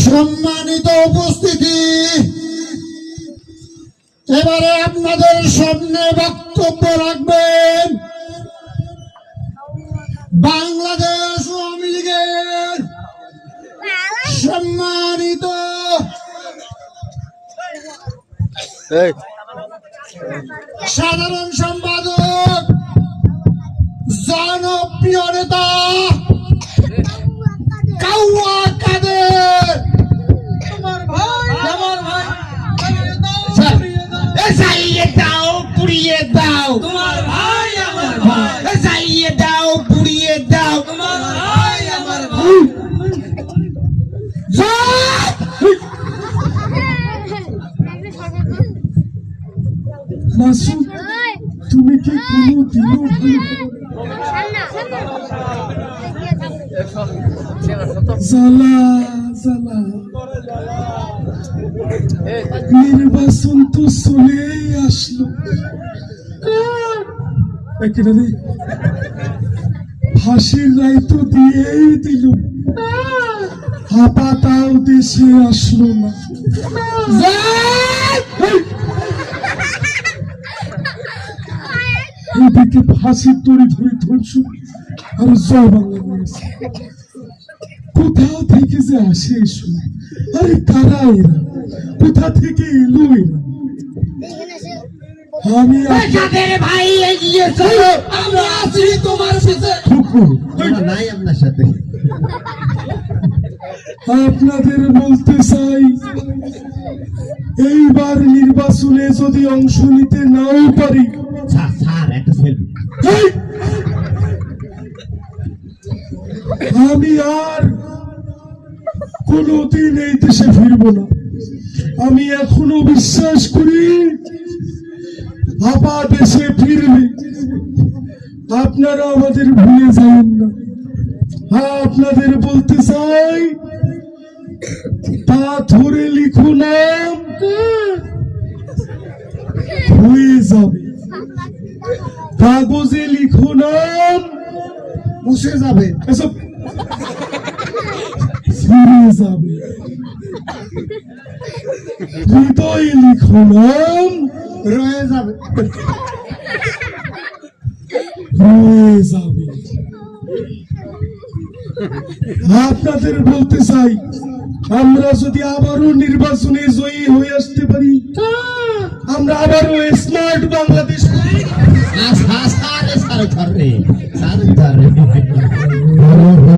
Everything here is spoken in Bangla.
সম্মানিত উপস্থিতি, এবারে আপনাদের সামনে বক্তব্য রাখবেন বাংলাদেশ আওয়ামী লীগের সম্মানিত সাধারণ সম্পাদক, জনপ্রিয় নেতা কাউয়া কাদের। যাইয়ে দাও পুড়িয়ে দাও তোমার ভাই আমার ভাই, যাইয়ে দাও পুড়িয়ে দাও তোমার ভাই আমার ভাই। মাসুদ, তুমি কি কোনো দিনও জ্বালা জ্বালা নির্বাচন তো চলেই আসলো, ফাঁসির রায় তো দিয়েই দিল, হাপাতাও দেশে আসলো না। এদিকে ফাঁসির তরি ধরে ধরছ আর জয় বাংলা বলেছে। কোথাও থেকে যে আসে এসো, আরে কারা এরা, কোথা থেকে এলো এরা? আমি ভাই এগিয়ে চলো, আমরা আছি তোমার সাথে। নাই আপনার সাথে। আপনাদের বলতে চাই, এইবার নির্বাচনে যদি অংশ নিতে নাও পারি, আমি আর কোনদিন এই দেশে ফিরব না। আমি এখনো বিশ্বাস করি আপা দেশে ফিরবে, আপনারা আমাদের ভুলে যাবেন না। আপনাদের বলতে চাই, পাথরে লিখো নাম হয়ে যাবে, কাগজে লিখো নাম মুছে যাবে, এসব ফিরে যাবে। হৃদয়ে লিখো নাম রয়ে যাবে, রয়ে যাবে। আপনাদের বলতে চাই, আমরা যদি আবারও নির্বাচনে জয়ী হয়ে আসতে পারি, আমরা আবারও স্মার্ট বাংলাদেশ